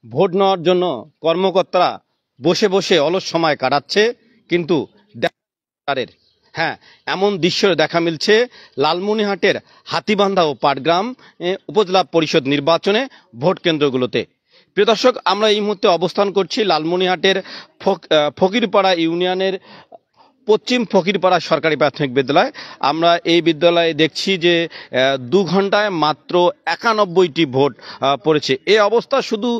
Vote নেওয়ার জন্য কর্মকর্তারা বসে বসে অলস সময় কাটাচ্ছে, কিন্তু হ্যাঁ, এমন দৃশ্য দেখা মিলছে লালমনিরহাটের হাতীবান্ধা ও পাটগ্রাম উপজেলা পরিষদ নির্বাচনে ভোট কেন্দ্রগুলোতে। প্রিয় দর্শক, আমরা এই মুহূর্তে অবস্থান করছি লালমনিরহাটের ফকিরপাড়া ইউনিয়নের পশ্চিম ফকিরপাড়া সরকারি প্রাথমিক বিদ্যালয়। আমরা এই বিদ্যালয়ে দেখছি যে 2 ঘন্টায় মাত্র 91টি ভোট পড়েছে। এই অবস্থা শুধু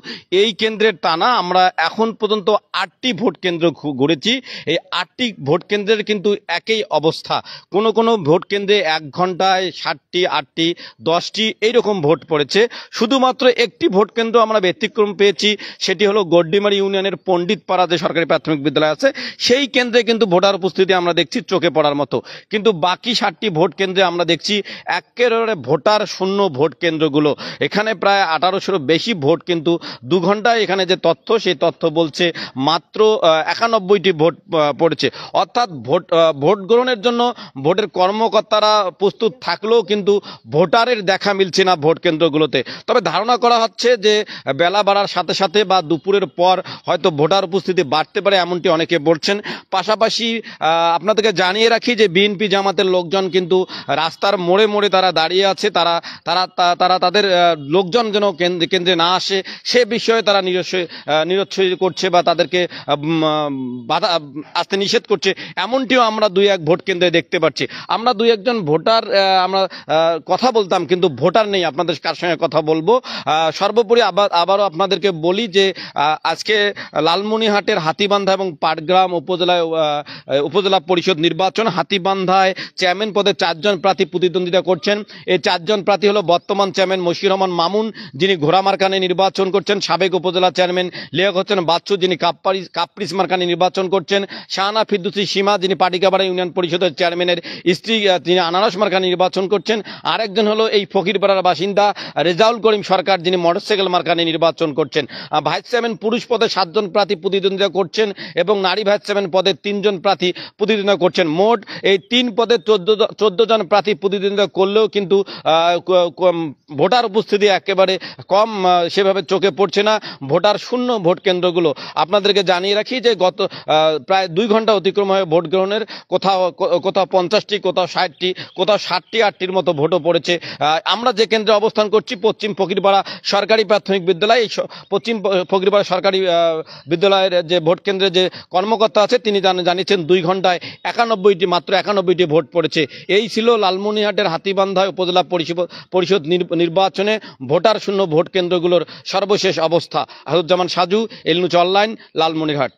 এই কেন্দ্রের তা না, আমরা এখন পর্যন্ত 8টি ভোট কেন্দ্র ঘুরেছি। এই 8টি ভোট কেন্দ্রের কিন্তু একই অবস্থা। কোনো কোনো ভোট কেন্দ্রে 1 ঘন্টায় 7টি, 8টি, 10টি এইরকম ভোট পড়েছে। শুধুমাত্র একটি ভোট কেন্দ্র আমরা ব্যতিক্রম পেয়েছি, সেটি হলো গড্ডিমারি ইউনিয়নের পণ্ডিতপাড়া যে সরকারি প্রাথমিক বিদ্যালয় আছে, সেই কেন্দ্রে কিন্তু ভোটার উপস্থিতি আমরা দেখছি চোখে পড়ার মতো। কিন্তু বাকি 7টি ভোট কেন্দ্রে আমরা দেখছি একেবারে ভোটার শূন্য ভোট কেন্দ্রগুলো। এখানে প্রায় 1800 বেশি ভোট, কিন্তু 2 ঘন্টায় এখানে যে তথ্য, সেই তথ্য বলছে মাত্র 91টি ভোট পড়েছে। অর্থাৎ ভোট গ্রহণের জন্য ভোটের কর্মকর্তারা প্রস্তুত থাকলেও কিন্তু ভোটারের দেখা মিলছে না ভোট কেন্দ্রগুলোতে। তবে ধারণা করা হচ্ছে যে বেলা বাড়ার সাথে সাথে বা দুপুরের পর হয়তো ভোটার উপস্থিতি বাড়তে পারে, এমনটি অনেকে বলছেন। পাশাপাশি আপনাদেরকে জানিয়ে রাখি যে বিএনপি জামাতের লোকজন কিন্তু রাস্তার মোড়ে মোড়ে তারা দাঁড়িয়ে আছে। তারা তাদের লোকজন যেন কেন্দ্রে না আসে সে বিষয়ে তারা নিরুৎসাহ করছে বা তাদেরকে বাধা আসতে নিষেধ করছে, এমনটিও আমরা 2-1 ভোট কেন্দ্রে দেখতে পাচ্ছি। আমরা 2-1 ভোটার আমরা কথা বলতাম, কিন্তু ভোটার নেই। আপনাদের কার সঙ্গে কথা বলবো? সর্বোপরি আবারও আপনাদেরকে বলি যে আজকে লালমনিরহাটের হাতীবান্ধা এবং পাটগ্রাম উপজেলা পরিষদ নির্বাচন। হাতীবান্ধায় চেয়ারম্যান পদে 4 জন প্রার্থী প্রতিদ্বন্দ্বিতা করছেন। এই 4 জন প্রার্থী হলো বর্তমান চেয়ারম্যান মশিউর রহমান মামুন, যিনি ঘোড়া মার্কানে নির্বাচন করছেন; সাবেক উপজেলা চেয়ারম্যান লিয়াকত হোসেন বাচ্চু, যিনি কাপ্রিস মার্কানে নির্বাচন করছেন; শাহানা ফিরদৌসী সীমা, যিনি পাটিকাপাড়া ইউনিয়ন পরিষদের চেয়ারম্যানের স্ত্রী, তিনি আনারস মার্কানে নির্বাচন করছেন। আরেকজন হলো এই ফকিরপাড়ার বাসিন্দা রেজাউল করিম সরকার, যিনি মোটরসাইকেল মার্কানে নির্বাচন করছেন। ভাইস চেয়ারম্যান পুরুষ পদে 7 জন প্রার্থী প্রতিদ্বন্দ্বিতা করছেন এবং নারী ভাইস চেয়ারম্যান পদে 3 জন প্রার্থী প্রতিদ্বন্দ্বিতা করছেন। মোট এই 3 পদে 14 জন প্রার্থী প্রতিদ্বন্দ্বিতা করলেও কিন্তু ভোটার উপস্থিতি একেবারে কম, সেভাবে চোখে পড়ছে না। ভোটার শূন্য ভোট কেন্দ্রগুলো। আপনাদেরকে জানিয়ে রাখি যে গত প্রায় 2 ঘন্টা অতিক্রম হয়ে ভোট গ্রহণের কোথাও 50টি, কোথাও 60টি, কোথাও 60টি, 8টির মতো ভোটও পড়েছে। আমরা যে কেন্দ্রে অবস্থান করছি পশ্চিম ফকিরপাড়া সরকারি প্রাথমিক বিদ্যালয়। এই পশ্চিম ফকিরপাড়া সরকারি বিদ্যালয়ের যে ভোট কেন্দ্রে যে কর্মকর্তা আছে, তিনি জানিয়েছেন 2 ঘন্টায় মাত্র 91টি ভোট পড়েছে। এই ছিল লালমনিরহাটের হাতীবান্ধা উপজেলা পরিষদ নির্বাচনে ভোটার শূন্য ভোট কেন্দ্রগুলোর সর্বশেষ অবস্থা। আসাদুজ্জামান সাজু, এল নিউজ অনলাইন, লালমনিরহাট।